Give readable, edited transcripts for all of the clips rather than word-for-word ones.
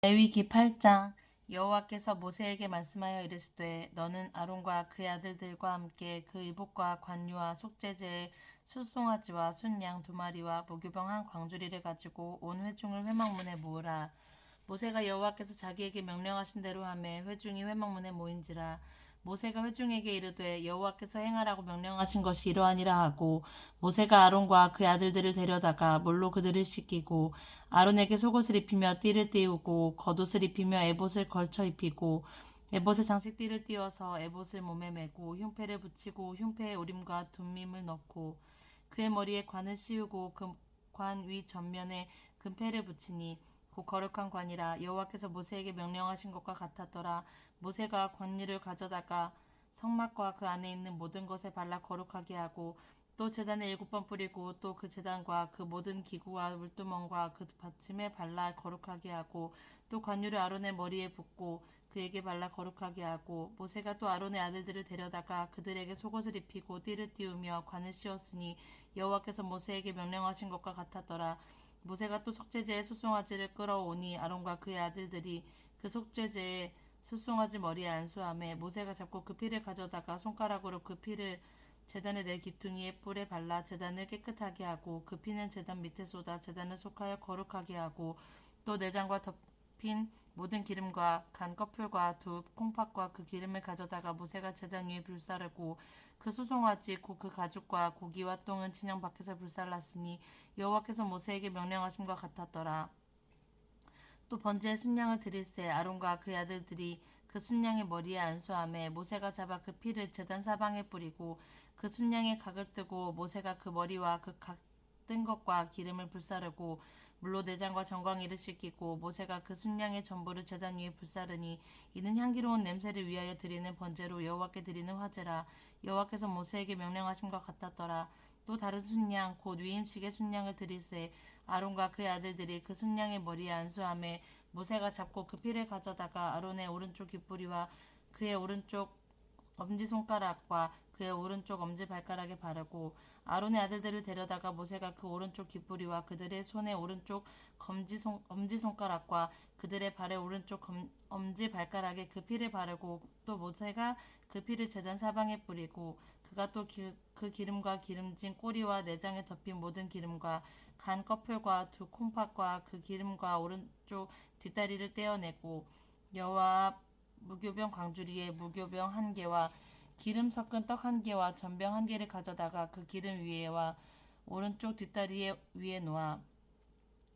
레위기 8장. 여호와께서 모세에게 말씀하여 이르시되 너는 아론과 그의 아들들과 함께 그 의복과 관유와 속죄제의 숫송아지와 순양 2마리와 무교병 한 광주리를 가지고 온 회중을 회막문에 모으라. 모세가 여호와께서 자기에게 명령하신 대로 하매 회중이 회막문에 모인지라. 모세가 회중에게 이르되 여호와께서 행하라고 명령하신 것이 이러하니라 하고 모세가 아론과 그의 아들들을 데려다가 물로 그들을 씻기고 아론에게 속옷을 입히며 띠를 띄우고 겉옷을 입히며 에봇을 걸쳐 입히고 에봇에 장식띠를 띄워서 에봇을 몸에 메고 흉패를 붙이고 흉패에 우림과 둠밈을 넣고 그의 머리에 관을 씌우고 그 관 위 전면에 금패를 붙이니 곧 거룩한 관이라. 여호와께서 모세에게 명령하신 것과 같았더라. 모세가 관리를 가져다가 성막과 그 안에 있는 모든 것에 발라 거룩하게 하고 또 제단에 7번 뿌리고 또 그 제단과 그 모든 기구와 물두멍과 그 받침에 발라 거룩하게 하고 또 관유를 아론의 머리에 붓고 그에게 발라 거룩하게 하고 모세가 또 아론의 아들들을 데려다가 그들에게 속옷을 입히고 띠를 띄우며 관을 씌웠으니 여호와께서 모세에게 명령하신 것과 같았더라. 모세가 또 속죄제의 숫송아지를 끌어오니 아론과 그의 아들들이 그 속죄제의 숫송아지 머리에 안수하매 모세가 잡고 그 피를 가져다가 손가락으로 그 피를 제단의 네 기퉁이의 뿔에 발라 제단을 깨끗하게 하고 그 피는 제단 밑에 쏟아 제단을 속하여 거룩하게 하고 또 내장과 덮인 모든 기름과 간 껍질과 두 콩팥과 그 기름을 가져다가 모세가 제단 위에 불사르고 그 수송아지 곧 그 가죽과 고기와 똥은 진영 밖에서 불살랐으니 여호와께서 모세에게 명령하심과 같았더라. 또 번제의 순양을 드릴새 아론과 그의 아들들이 그 순양의 머리에 안수하매 모세가 잡아 그 피를 제단 사방에 뿌리고 그 순양의 각을 뜨고 모세가 그 머리와 그 각 뜬 것과 기름을 불사르고 물로 내장과 정광이를 씻기고 모세가 그 순양의 전부를 제단 위에 불사르니 이는 향기로운 냄새를 위하여 드리는 번제로 여호와께 드리는 화제라. 여호와께서 모세에게 명령하심과 같았더라. 또 다른 순양 곧 위임식의 순양을 드릴새 아론과 그의 아들들이 그 순양의 머리에 안수하매 모세가 잡고 그 피를 가져다가 아론의 오른쪽 귓뿌리와 그의 오른쪽 엄지손가락과 그의 오른쪽 엄지발가락에 바르고 아론의 아들들을 데려다가 모세가 그 오른쪽 귓뿌리와 그들의 손의 오른쪽 엄지손가락과 그들의 발의 오른쪽 엄지발가락에 그 피를 바르고 또 모세가 그 피를 제단 사방에 뿌리고 그가 또 그 기름과 기름진 꼬리와 내장에 덮인 모든 기름과 간 껍질과 두 콩팥과 그 기름과 오른쪽 뒷다리를 떼어내고 여호와 앞 무교병 광주리에 무교병 1개와 기름 섞은 떡 1개와 전병 1개를 가져다가 그 기름 위에와 오른쪽 뒷다리 위에 놓아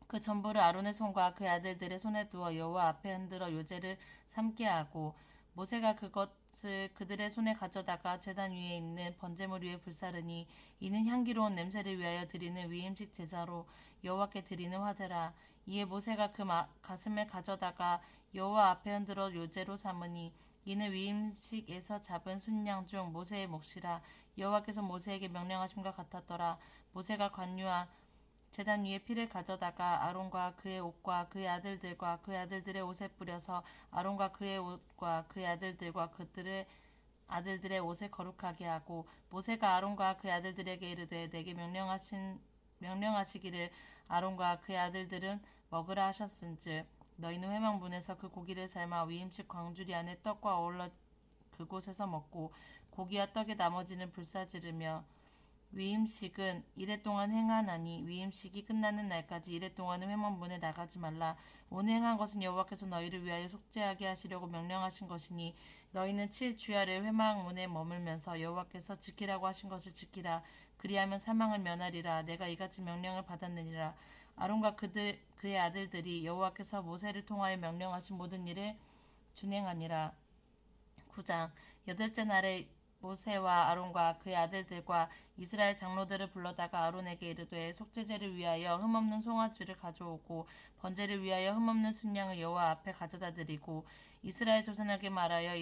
그 전부를 아론의 손과 그의 아들들의 손에 두어 여호와 앞에 흔들어 요제를 삼게 하고 모세가 그것을 그들의 손에 가져다가 제단 위에 있는 번제물 위에 불사르니 이는 향기로운 냄새를 위하여 드리는 위임식 제사로 여호와께 드리는 화제라. 이에 모세가 그 가슴을 가져다가 여호와 앞에 흔들어 요제로 삼으니 이는 위임식에서 잡은 순양 중 모세의 몫이라. 여호와께서 모세에게 명령하심과 같았더라. 모세가 관유와 제단 위에 피를 가져다가 아론과 그의 옷과 그의 아들들과 그의 아들들의 옷에 뿌려서 아론과 그의 옷과 그의 아들들과 그들의 아들들의 옷에 거룩하게 하고 모세가 아론과 그의 아들들에게 이르되 내게 명령하시기를 아론과 그의 아들들은 먹으라 하셨은즉 너희는 회막문에서 그 고기를 삶아 위임식 광주리 안에 떡과 어울러 그곳에서 먹고 고기와 떡의 나머지는 불사지르며 위임식은 이래 동안 행하나니 위임식이 끝나는 날까지 이래 동안은 회막문에 나가지 말라. 오늘 행한 것은 여호와께서 너희를 위하여 속죄하게 하시려고 명령하신 것이니 너희는 7주야를 회막문에 머물면서 여호와께서 지키라고 하신 것을 지키라. 그리하면 사망을 면하리라. 내가 이같이 명령을 받았느니라. 아론과 그의 아들들이 여호와께서 모세를 통하여 명령하신 모든 일을 준행하니라. 9장. 여덟째 날에 모세와 아론과 그의 아들들과 이스라엘 장로들을 불러다가 아론에게 이르되 속죄제를 위하여 흠없는 송아지를 가져오고 번제를 위하여 흠없는 순양을 여호와 앞에 가져다 드리고 이스라엘 조상에게 말하여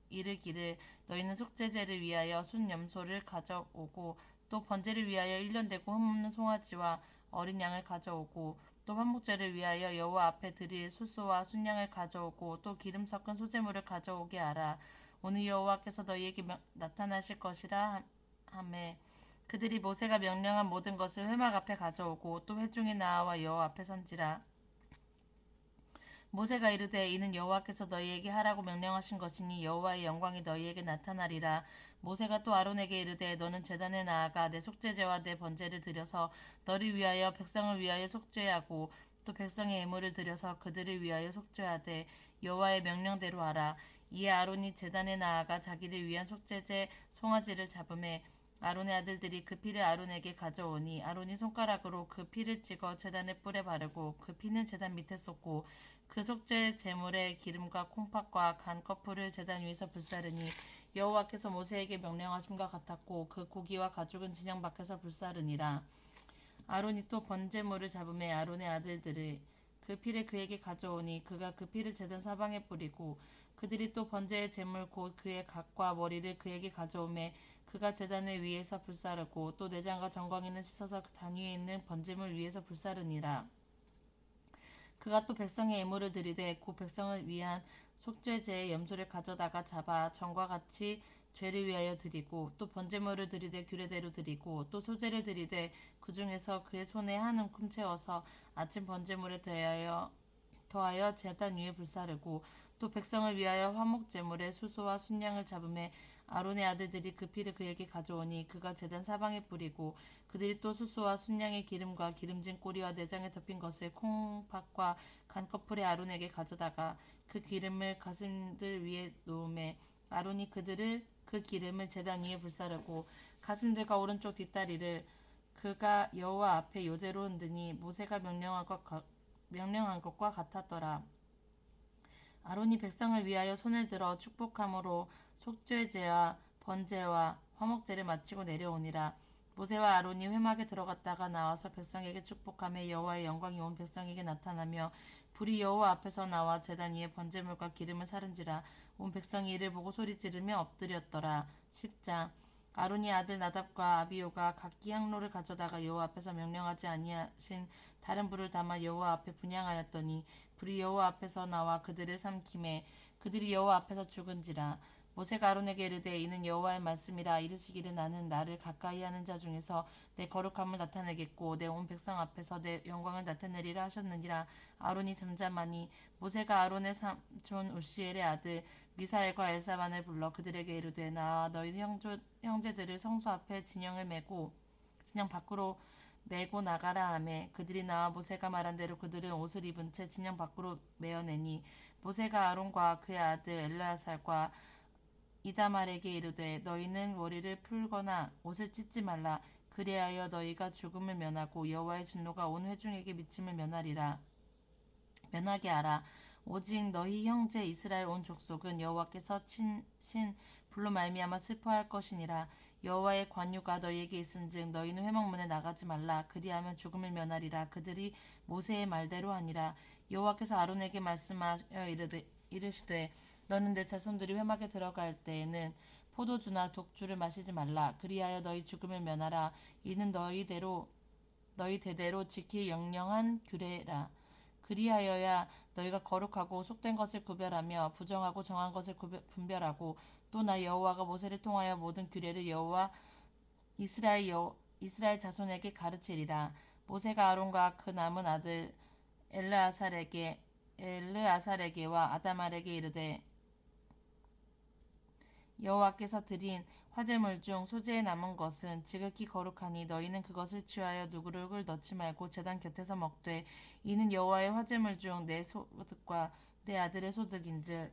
이르기를 너희는 속죄제를 위하여 순염소를 가져오고 또 번제를 위하여 1년 되고 흠없는 송아지와 어린 양을 가져오고 또 화목제를 위하여 여호와 앞에 드릴 숫소와 순양을 가져오고 또 기름 섞은 소제물을 가져오게 하라. 오늘 여호와께서 너희에게 나타나실 것이라 하매 그들이 모세가 명령한 모든 것을 회막 앞에 가져오고 또 회중이 나와 여호와 앞에 선지라. 모세가 이르되 이는 여호와께서 너희에게 하라고 명령하신 것이니 여호와의 영광이 너희에게 나타나리라. 모세가 또 아론에게 이르되 너는 제단에 나아가 내 속죄제와 내 번제를 드려서 너를 위하여 백성을 위하여 속죄하고 또 백성의 예물을 드려서 그들을 위하여 속죄하되 여호와의 명령대로 하라. 이에 아론이 제단에 나아가 자기를 위한 속죄제 송아지를 잡음에 아론의 아들들이 그 피를 아론에게 가져오니 아론이 손가락으로 그 피를 찍어 제단의 뿔에 바르고 그 피는 제단 밑에 쏟고 그 속죄 제물의 기름과 콩팥과 간 거풀을 제단 위에서 불사르니 여호와께서 모세에게 명령하심과 같았고 그 고기와 가죽은 진영 밖에서 불사르니라. 아론이 또 번제물을 잡음에 아론의 아들들을 그 피를 그에게 가져오니 그가 그 피를 제단 사방에 뿌리고 그들이 또 번제의 제물 곧 그의 각과 머리를 그에게 가져오매 그가 제단의 위에서 불사르고 또 내장과 정광이는 씻어서 그 단 위에 있는 번제물 위에서 불사르니라. 그가 또 백성의 예물을 드리되 곧 백성을 위한 속죄제의 염소를 가져다가 잡아 전과 같이 죄를 위하여 드리고 또 번제물을 드리되 규례대로 드리고 또 소제를 드리되 그 중에서 그의 손에 한 움큼 채워서 아침 번제물에 더하여 제단 위에 불사르고 또 백성을 위하여 화목제물의 수소와 순양을 잡음에 아론의 아들들이 그 피를 그에게 가져오니 그가 제단 사방에 뿌리고 그들이 또 수소와 순양의 기름과 기름진 꼬리와 내장에 덮인 것을 콩팥과 간꺼풀에 아론에게 가져다가 그 기름을 가슴들 위에 놓음에 아론이 그 기름을 제단 위에 불사르고 가슴들과 오른쪽 뒷다리를 그가 여호와 앞에 요제로 흔드니 모세가 명령한 것과 같았더라. 아론이 백성을 위하여 손을 들어 축복함으로 속죄제와 번제와 화목제를 마치고 내려오니라. 모세와 아론이 회막에 들어갔다가 나와서 백성에게 축복하며 여호와의 영광이 온 백성에게 나타나며 불이 여호와 앞에서 나와 제단 위에 번제물과 기름을 사른지라. 온 백성이 이를 보고 소리 지르며 엎드렸더라. 10장 아론이 아들 나답과 아비오가 각기 향로를 가져다가 여호와 앞에서 명령하지 아니하신 다른 불을 담아 여호와 앞에 분향하였더니 불이 여호와 앞에서 나와 그들을 삼키매 그들이 여호와 앞에서 죽은지라. 모세가 아론에게 이르되 이는 여호와의 말씀이라. 이르시기를 나는 나를 가까이 하는 자 중에서 내 거룩함을 나타내겠고 내 온 백성 앞에서 내 영광을 나타내리라 하셨느니라. 아론이 잠잠하니 모세가 아론의 삼촌 우시엘의 아들 미사엘과 엘사반을 불러 그들에게 이르되 나와 너희 형제들을 성소 앞에 진영 밖으로 메고 나가라 하매 그들이 나와 모세가 말한 대로 그들은 옷을 입은 채 진영 밖으로 메어내니 모세가 아론과 그의 아들 엘르아살과 이다말에게 이르되 너희는 머리를 풀거나 옷을 찢지 말라. 그리하여 너희가 죽음을 면하고 여호와의 진노가 온 회중에게 미침을 면하게 하라. 오직 너희 형제 이스라엘 온 족속은 여호와께서 친신 불로 말미암아 슬퍼할 것이니라. 여호와의 관유가 너희에게 있은즉 너희는 회막문에 나가지 말라. 그리하면 죽음을 면하리라. 그들이 모세의 말대로 하니라. 여호와께서 아론에게 말씀하여 이르시되 너는 내 자손들이 회막에 들어갈 때에는 포도주나 독주를 마시지 말라. 그리하여 너희 죽음을 면하라. 이는 너희 대대로 지킬 영영한 규례라. 그리하여야 너희가 거룩하고 속된 것을 구별하며 부정하고 정한 것을 분별하고 또 나 여호와가 모세를 통하여 모든 규례를 이스라엘 자손에게 가르치리라. 모세가 아론과 그 남은 아들 엘르아살에게와 아다말에게 이르되 여호와께서 드린 화제물 중 소재에 남은 것은 지극히 거룩하니 너희는 그것을 취하여 누구를 넣지 말고 제단 곁에서 먹되 이는 여호와의 화제물 중 내 소득과 내 아들의 소득인즉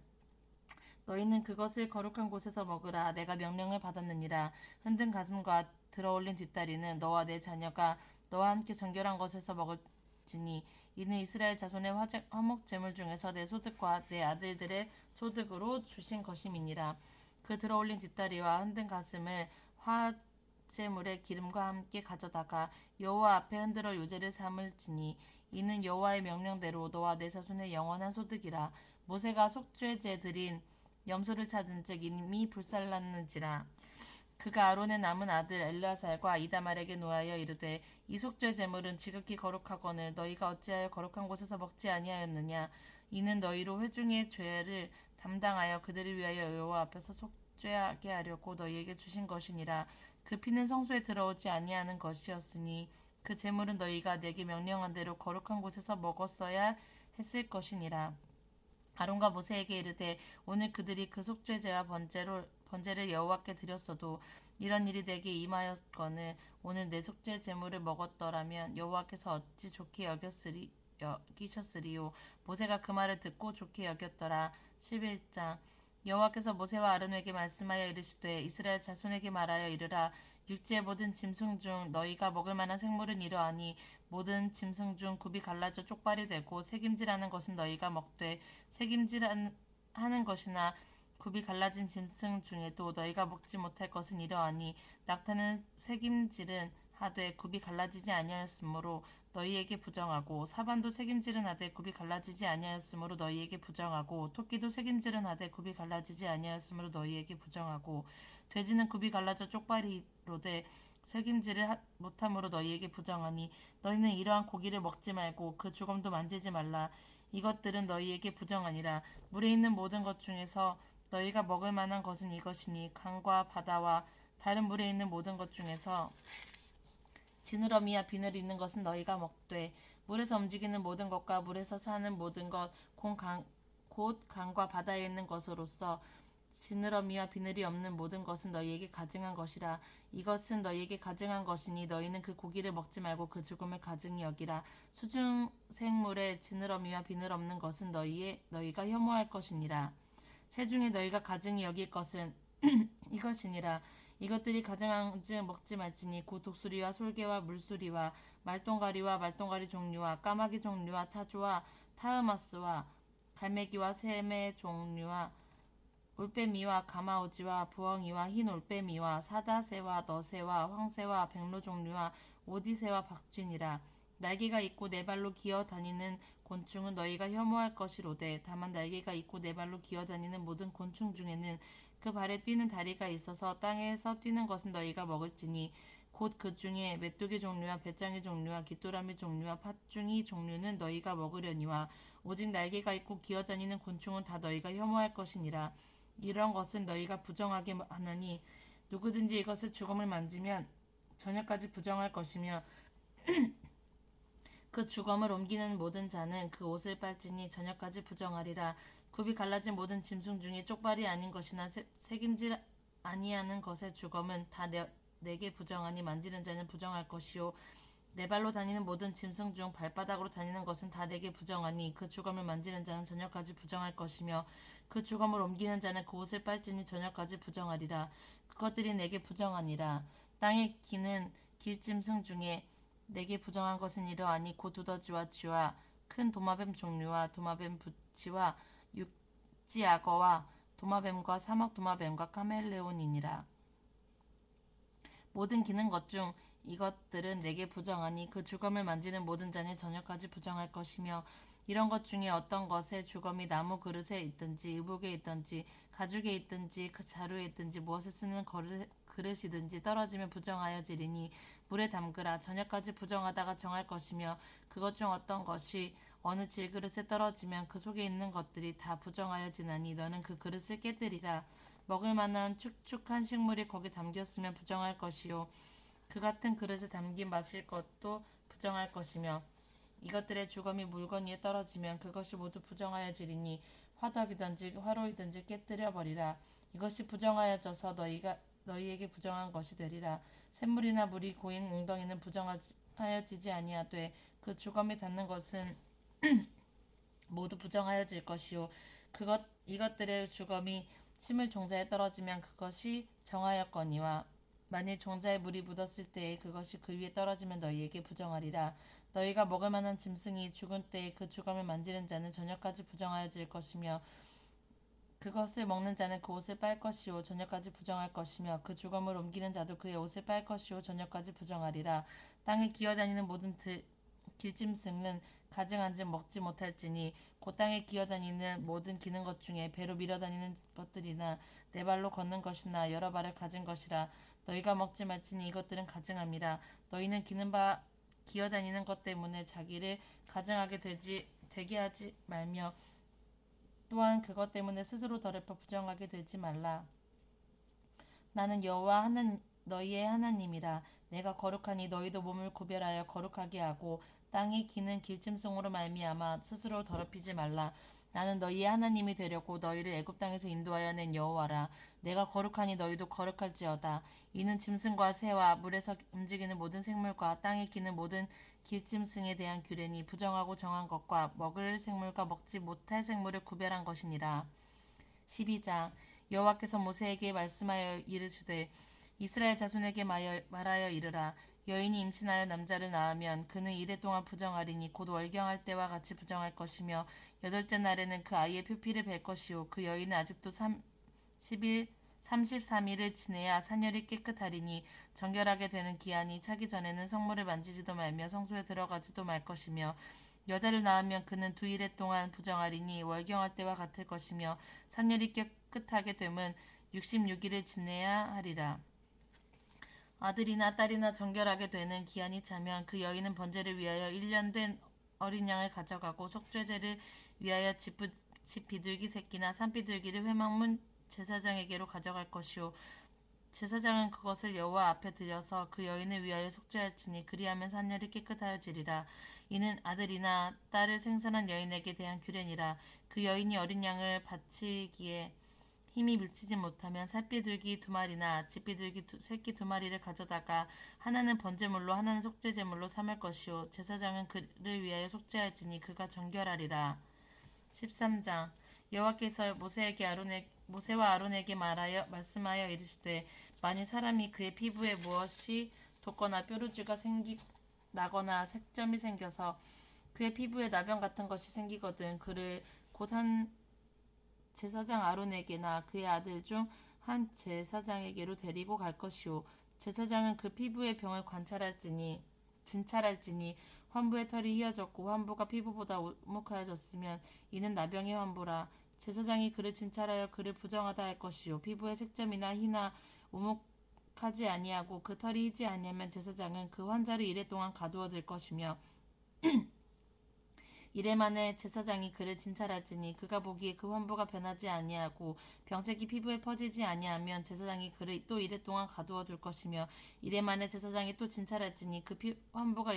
너희는 그것을 거룩한 곳에서 먹으라. 내가 명령을 받았느니라. 흔든 가슴과 들어올린 뒷다리는 너와 내 자녀가 너와 함께 정결한 것에서 먹을지니 이는 이스라엘 자손의 화목 제물 중에서 내 소득과 내 아들들의 소득으로 주신 것임이니라. 그 들어올린 뒷다리와 흔든 가슴을 화제물의 기름과 함께 가져다가 여호와 앞에 흔들어 요제를 삼을지니 이는 여호와의 명령대로 너와 내 자손의 영원한 소득이라. 모세가 속죄제 드린 염소를 찾은즉 이미 불살랐는지라. 그가 아론의 남은 아들 엘르아살과 이다말에게 노하여 이르되 이 속죄 제물은 지극히 거룩하거늘 너희가 어찌하여 거룩한 곳에서 먹지 아니하였느냐. 이는 너희로 회중의 죄를 담당하여 그들을 위하여 여호와 앞에서 속죄하게 하려고 너희에게 주신 것이니라. 그 피는 성소에 들어오지 아니하는 것이었으니 그 제물은 너희가 내게 명령한 대로 거룩한 곳에서 먹었어야 했을 것이니라. 아론과 모세에게 이르되 오늘 그들이 그 속죄제와 번제를 여호와께 드렸어도 이런 일이 내게 임하였거늘 오늘 내 속죄 제물을 먹었더라면 여호와께서 어찌 좋게 여기셨으리요. 모세가 그 말을 듣고 좋게 여겼더라. 11장. 여호와께서 모세와 아론에게 말씀하여 이르시되 이스라엘 자손에게 말하여 이르라. 육지의 모든 짐승 중 너희가 먹을 만한 생물은 이러하니 모든 짐승 중 굽이 갈라져 쪽발이 되고 새김질하는 것은 너희가 먹되 새김질하는 것이나 굽이 갈라진 짐승 중에도 너희가 먹지 못할 것은 이러하니 낙타는 새김질은 하되 굽이 갈라지지 아니하였으므로 너희에게 부정하고 사반도 새김질은 하되 굽이 갈라지지 아니하였으므로 너희에게 부정하고 토끼도 새김질은 하되 굽이 갈라지지 아니하였으므로 너희에게 부정하고 돼지는 굽이 갈라져 쪽발이로되 새김질을 못함으로 너희에게 부정하니 너희는 이러한 고기를 먹지 말고 그 주검도 만지지 말라. 이것들은 너희에게 부정하니라. 물에 있는 모든 것 중에서 너희가 먹을 만한 것은 이것이니 강과 바다와 다른 물에 있는 모든 것 중에서 지느러미와 비늘 있는 것은 너희가 먹되 물에서 움직이는 모든 것과 물에서 사는 모든 것 곧 강과 바다에 있는 것으로서 지느러미와 비늘이 없는 모든 것은 너희에게 가증한 것이라. 이것은 너희에게 가증한 것이니 너희는 그 고기를 먹지 말고 그 죽음을 가증히 여기라. 수중 생물에 지느러미와 비늘 없는 것은 너희가 혐오할 것이니라. 새 중에 너희가 가증히 여길 것은 이것이니라. 이것들이 가증한즉 먹지 말지니 곧 독수리와 솔개와 물수리와 말똥가리 종류와 까마귀 종류와 타조와 타흐마스와 갈매기와 샘의 종류와 올빼미와 가마오지와 부엉이와 흰 올빼미와 사다새와 너새와 황새와 백로 종류와 오디새와 박쥐니라. 날개가 있고 네 발로 기어 다니는 곤충은 너희가 혐오할 것이로되 다만 날개가 있고 네 발로 기어 다니는 모든 곤충 중에는 그 발에 뛰는 다리가 있어서 땅에서 뛰는 것은 너희가 먹을지니 곧 그 중에 메뚜기 종류와 배짱이 종류와 귀뚜라미 종류와 팥중이 종류는 너희가 먹으려니와 오직 날개가 있고 기어 다니는 곤충은 다 너희가 혐오할 것이니라. 이런 것은 너희가 부정하게 하나니 누구든지 이것을 죽음을 만지면 저녁까지 부정할 것이며 그 주검을 옮기는 모든 자는 그 옷을 빨지니 저녁까지 부정하리라. 굽이 갈라진 모든 짐승 중에 쪽발이 아닌 것이나 새김질 아니하는 것의 주검은 다 내게 부정하니 만지는 자는 부정할 것이요 네 발로 다니는 모든 짐승 중 발바닥으로 다니는 것은 다 내게 부정하니 그 주검을 만지는 자는 저녁까지 부정할 것이며 그 주검을 옮기는 자는 그 옷을 빨지니 저녁까지 부정하리라. 그것들이 내게 부정하니라. 땅에 기는 길짐승 중에 내게 부정한 것은 이러하니 곧 두더지와 쥐와 큰 도마뱀 종류와 도마뱀 부치와 육지 악어와 도마뱀과 사막 도마뱀과 카멜레온이니라. 모든 기는 것 중 이것들은 내게 부정하니 그 주검을 만지는 모든 자는 저녁까지 부정할 것이며 이런 것 중에 어떤 것에 주검이 나무 그릇에 있든지 의복에 있든지 가죽에 있든지 그 자루에 있든지 무엇을 쓰는 그릇이든지 떨어지면 부정하여지리니 물에 담그라. 저녁까지 부정하다가 정할 것이며 그것 중 어떤 것이 어느 질그릇에 떨어지면 그 속에 있는 것들이 다 부정하여지나니 너는 그 그릇을 깨뜨리라. 먹을 만한 축축한 식물이 거기 담겼으면 부정할 것이요 그 같은 그릇에 담긴 마실 것도 부정할 것이며 이것들의 주검이 물건 위에 떨어지면 그것이 모두 부정하여지리니 화덕이든지 화로이든지 깨뜨려 버리라. 이것이 부정하여져서 너희에게 부정한 것이 되리라. 샘물이나 물이 고인 웅덩이는 부정하여지지 아니하되 그 주검이 닿는 것은 모두 부정하여질 것이요 이것들의 주검이 침을 종자에 떨어지면 그것이 정하였거니와 만일 종자에 물이 묻었을 때에 그것이 그 위에 떨어지면 너희에게 부정하리라. 너희가 먹을 만한 짐승이 죽은 때에 그 주검을 만지는 자는 저녁까지 부정하여질 것이며 그것을 먹는 자는 그 옷을 빨 것이요 저녁까지 부정할 것이며 그 주검을 옮기는 자도 그의 옷을 빨 것이요 저녁까지 부정하리라. 땅에 기어다니는 모든 길짐승은 가증한즉 먹지 못할지니 곧 땅에 기어다니는 모든 기는 것 중에 배로 밀어다니는 것들이나 네 발로 걷는 것이나 여러 발을 가진 것이라. 너희가 먹지 말지니 이것들은 가증함이라. 너희는 기어다니는 것 때문에 자기를 가증하게 되게 하지 말며 또한 그것 때문에 스스로 더럽혀 부정하게 되지 말라. 나는 여호와 너희의 하나님이라. 내가 거룩하니 너희도 몸을 구별하여 거룩하게 하고 땅에 기는 길짐승으로 말미암아 스스로 더럽히지 말라. 나는 너희의 하나님이 되려고 너희를 애굽 땅에서 인도하여 낸 여호와라. 내가 거룩하니 너희도 거룩할지어다. 이는 짐승과 새와 물에서 움직이는 모든 생물과 땅에 기는 모든 길짐승에 대한 규례니 부정하고 정한 것과 먹을 생물과 먹지 못할 생물을 구별한 것이니라. 12장 여호와께서 모세에게 말씀하여 이르시되 이스라엘 자손에게 말하여 이르라. 여인이 임신하여 남자를 낳으면 그는 이래 동안 부정하리니 곧 월경할 때와 같이 부정할 것이며 여덟째 날에는 그 아이의 표피를 뵐 것이요 그 여인은 아직도 33일을 지내야 산열이 깨끗하리니 정결하게 되는 기한이 차기 전에는 성물을 만지지도 말며 성소에 들어가지도 말 것이며 여자를 낳으면 그는 2일 동안 부정하리니 월경할 때와 같을 것이며 산열이 깨끗하게 되면 66일을 지내야 하리라. 아들이나 딸이나 정결하게 되는 기한이 차면 그 여인은 번제를 위하여 1년 된 어린 양을 가져가고 속죄제를 위하여 집 비둘기 새끼나 산비둘기를 회막문 제사장에게로 가져갈 것이요 제사장은 그것을 여호와 앞에 들여서 그 여인을 위하여 속죄할지니 그리하면 산열이 깨끗하여지리라. 이는 아들이나 딸을 생산한 여인에게 대한 규례니라. 그 여인이 어린 양을 바치기에 힘이 미치지 못하면 살비둘기 2마리나 집비둘기 새끼 2마리를 가져다가 하나는 번제물로 하나는 속죄제물로 삼을 것이요 제사장은 그를 위하여 속죄할지니 그가 정결하리라. 13장 여호와께서 모세와 아론에게 말씀하여 이르시되 만일 사람이 그의 피부에 무엇이 돋거나 뾰루지가 나거나 색점이 생겨서 그의 피부에 나병 같은 것이 생기거든 그를 곧 한 제사장 아론에게나 그의 아들 중 한 제사장에게로 데리고 갈 것이요 제사장은 그 피부의 병을 진찰할지니 환부의 털이 휘어졌고 환부가 피부보다 우묵하여졌으면 이는 나병의 환부라. 제사장이 그를 진찰하여 그를 부정하다 할 것이요 피부의 색점이나 희나 우묵하지 아니하고 그 털이 희지 아니하면 제사장은 그 환자를 이래 동안 가두어 둘 것이며 이래 만에 제사장이 그를 진찰할지니 그가 보기에 그 환부가 변하지 아니하고 병색이 피부에 퍼지지 아니하면 제사장이 그를 또 이래 동안 가두어 둘 것이며 이래 만에 제사장이 또 진찰할지니 그 환부가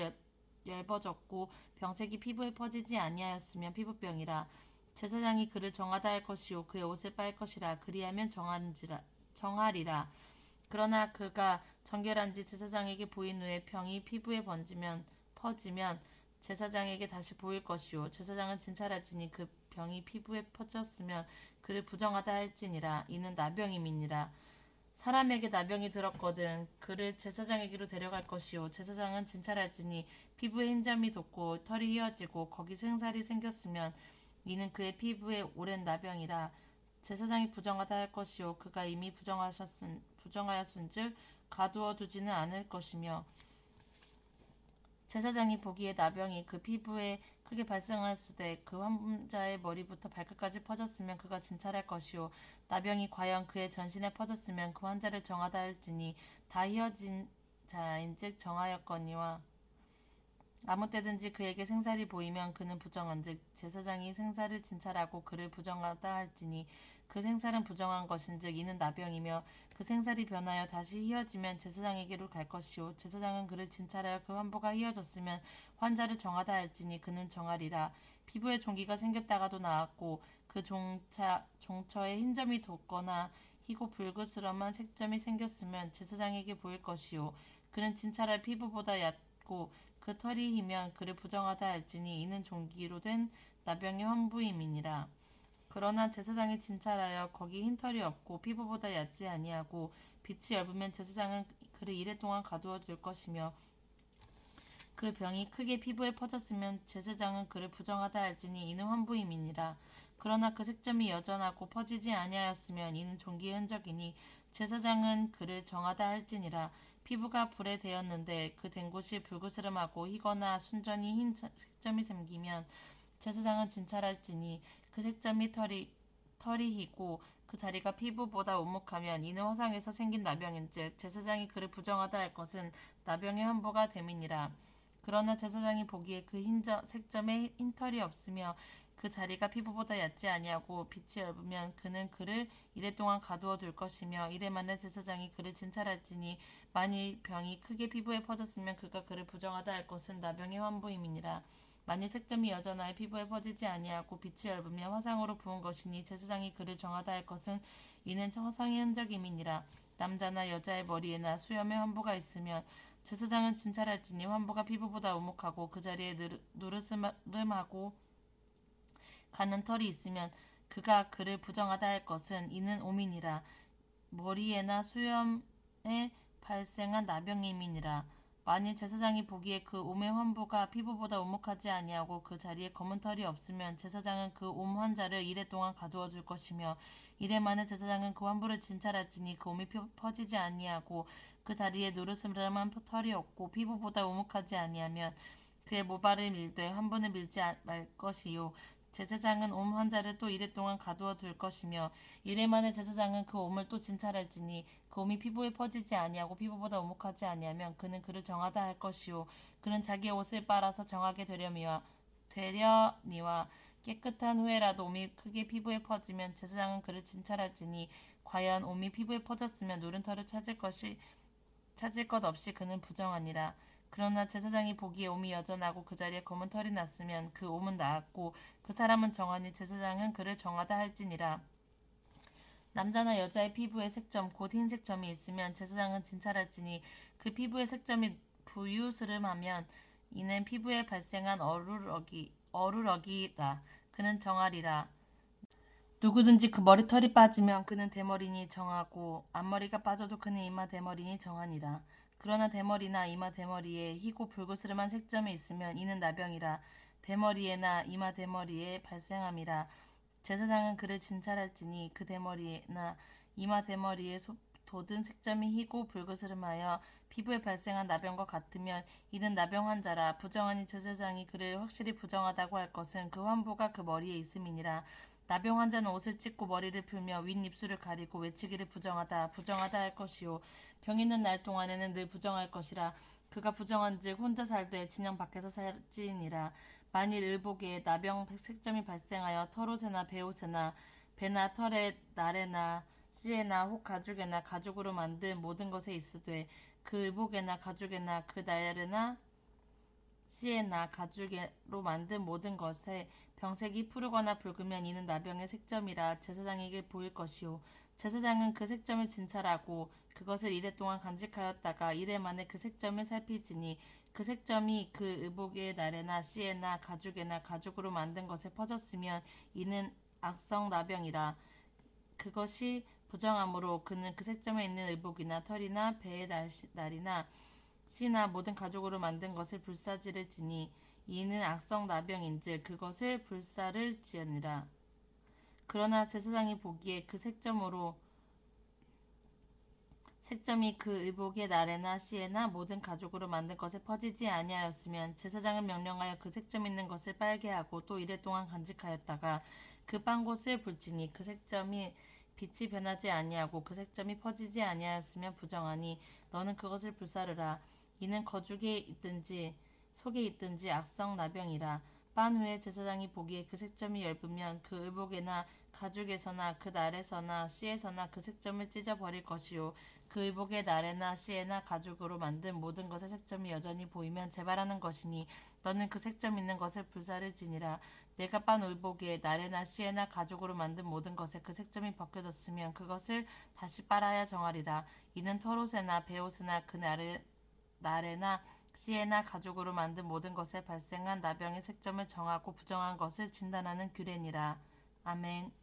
엷어졌고 병색이 피부에 퍼지지 아니하였으면 피부병이라. 제사장이 그를 정하다 할 것이요 그의 옷을 빨 것이라. 그리하면 정하리라. 그러나 그가 정결한지 제사장에게 보인 후에 병이 피부에 퍼지면 제사장에게 다시 보일 것이요 제사장은 진찰할지니 그 병이 피부에 퍼졌으면 그를 부정하다 할지니라. 이는 나병임이니라. 사람에게 나병이 들었거든 그를 제사장에게로 데려갈 것이요 제사장은 진찰할지니 피부에 흰점이 돋고 털이 휘어지고 거기 생살이 생겼으면 이는 그의 피부에 오랜 나병이라. 제사장이 부정하다 할 것이요 그가 이미 부정하였은즉 가두어 두지는 않을 것이며 제사장이 보기에 나병이 그 피부에 크게 발생하였으되 그 환자의 머리부터 발끝까지 퍼졌으면 그가 진찰할 것이요 나병이 과연 그의 전신에 퍼졌으면 그 환자를 정하다 할지니 다 휘어진 자인즉 정하였거니와 아무 때든지 그에게 생살이 보이면 그는 부정한즉 제사장이 생살을 진찰하고 그를 부정하다 할지니 그 생살은 부정한 것인즉 이는 나병이며 그 생살이 변하여 다시 휘어지면 제사장에게로 갈 것이요 제사장은 그를 진찰하여 그 환부가 휘어졌으면 환자를 정하다 할지니 그는 정하리라. 피부에 종기가 생겼다가도 나았고 그 종처에 흰점이 돋거나 희고 붉으스름한 색점이 생겼으면 제사장에게 보일 것이요 그는 진찰할 피부보다 얕고 그 털이 희면 그를 부정하다 할지니 이는 종기로 된 나병의 환부임이니라. 그러나 제사장이 진찰하여 거기 흰털이 없고 피부보다 얕지 아니하고 빛이 엷으면 제사장은 그를 이래 동안 가두어 둘 것이며 그 병이 크게 피부에 퍼졌으면 제사장은 그를 부정하다 할지니 이는 환부임이니라. 그러나 그 색점이 여전하고 퍼지지 아니하였으면 이는 종기의 흔적이니 제사장은 그를 정하다 할지니라. 피부가 불에 대었는데 그 된 곳이 불그스름하고 희거나 순전히 흰 색점이 생기면 제사장은 진찰할지니 그 색점이 털이 희고 그 자리가 피부보다 우묵하면 이는 화상에서 생긴 나병인즉 제사장이 그를 부정하다 할 것은 나병의 환부가 됨이니라. 그러나 제사장이 보기에 그 색점에 흰털이 없으며 그 자리가 피부보다 얕지 아니하고 빛이 엷으면 그는 그를 이래 동안 가두어 둘 것이며 이래 만에 제사장이 그를 진찰할지니 만일 병이 크게 피부에 퍼졌으면 그가 그를 부정하다 할 것은 나병의 환부임이니라. 만일 색점이 여전하여 피부에 퍼지지 아니하고 빛이 엷으며 화상으로 부은 것이니 제사장이 그를 정하다 할 것은 이는 화상의 흔적임이니라. 남자나 여자의 머리에나 수염에 환부가 있으면 제사장은 진찰할지니 환부가 피부보다 오목하고 그 자리에 누르스름하고 가는 털이 있으면 그가 그를 부정하다 할 것은 이는 오민이라. 머리에나 수염에 발생한 나병임이니라. 만일 제사장이 보기에 그 옴의 환부가 피부보다 오목하지 아니하고 그 자리에 검은 털이 없으면 제사장은 그 옴 환자를 이래 동안 가두어 줄 것이며 이래 만에 제사장은 그 환부를 진찰할지니 그 옴이 퍼지지 아니하고 그 자리에 누르스름한 털이 없고 피부보다 오목하지 아니하면 그의 모발을 밀되 환부는 밀지 말 것이요 제사장은 옴 환자를 또 이래 동안 가두어 둘 것이며 이래 만에 제사장은 그 옴을 또 진찰할지니 그 옴이 피부에 퍼지지 아니하고 피부보다 오목하지 아니하면 그는 그를 정하다 할 것이요 그는 자기의 옷을 빨아서 정하게 되려니와 깨끗한 후에라도 옴이 크게 피부에 퍼지면 제사장은 그를 진찰할지니 과연 옴이 피부에 퍼졌으면 누른 털을 찾을 것 없이 그는 부정하니라. 그러나 제사장이 보기에 옴이 여전하고 그 자리에 검은 털이 났으면 그 옴은 나았고 그 사람은 정하니 제사장은 그를 정하다 할지니라. 남자나 여자의 피부에 색점 곧 흰색 점이 있으면 제사장은 진찰할지니 그 피부의 색점이 부유스름하면 이는 피부에 발생한 어루러기라. 그는 정하리라. 누구든지 그 머리털이 빠지면 그는 대머리니 정하고 앞머리가 빠져도 그는 이마 대머리니 정하니라. 그러나 대머리나 이마 대머리에 희고 붉으스름한 색점이 있으면 이는 나병이라. 대머리에나 이마 대머리에 발생함이라. 제사장은 그를 진찰할지니 그 대머리나 이마 대머리에 돋은 색점이 희고 붉으스름하여 피부에 발생한 나병과 같으면 이는 나병 환자라. 부정하니 제사장이 그를 확실히 부정하다고 할 것은 그 환부가 그 머리에 있음이니라. 나병 환자는 옷을 찢고 머리를 풀며 윗입술을 가리고 외치기를 부정하다 할 것이요 병 있는 날 동안에는 늘 부정할 것이라. 그가 부정한즉 혼자 살되 진영 밖에서 살지니라. 만일 의복에 나병 색점이 발생하여 털옷에나 베옷에나 배나 털에 나래나 씨에나 혹 가죽에나 가죽으로 만든 모든 것에 있으되 그 의복에나 가죽에나 그 나래나 씨에나 가죽으로 만든 모든 것에 병색이 푸르거나 붉으면 이는 나병의 색점이라 제사장에게 보일 것이요 제사장은 그 색점을 진찰하고 그것을 이래 동안 간직하였다가 이래 만에 그 색점을 살필지니 그 색점이 그 의복의 나래나 씨에나 가죽에나 가죽으로 만든 것에 퍼졌으면 이는 악성 나병이라. 그것이 부정함으로 그는 그 색점에 있는 의복이나 털이나 배의 날이나 씨나 모든 가죽으로 만든 것을 불사지를지니 이는 악성 나병인즉 그것을 불사를 지으니라. 그러나 제사장이 보기에 그 색점이 그 의복의 나래나 씨에나 모든 가죽으로 만든 것에 퍼지지 아니하였으면 제사장은 명령하여 그 색점 있는 것을 빨게 하고 또 이래 동안 간직하였다가 그 빤 곳을 불지니 그 색점이 빛이 변하지 아니하고 그 색점이 퍼지지 아니하였으면 부정하니 너는 그것을 불사르라. 이는 거죽에 있든지 속에 있든지 악성 나병이라. 빤 후에 제사장이 보기에 그 색점이 엷으면 그 의복에나 가죽에서나 그 날에서나 씨에서나 그 색점을 찢어버릴 것이요 그 의복의 나래나 씨에나 가죽으로 만든 모든 것의 색점이 여전히 보이면 재발하는 것이니 너는 그 색점 있는 것을 불사를 지니라. 내가 빤 의복에 나래나 씨에나 가죽으로 만든 모든 것에 그 색점이 벗겨졌으면 그것을 다시 빨아야 정하리라. 이는 털옷에나 베옷에나 그 나래나 씨에나 가죽으로 만든 모든 것에 발생한 나병의 색점을 정하고 부정한 것을 진단하는 규례니라. 아멘.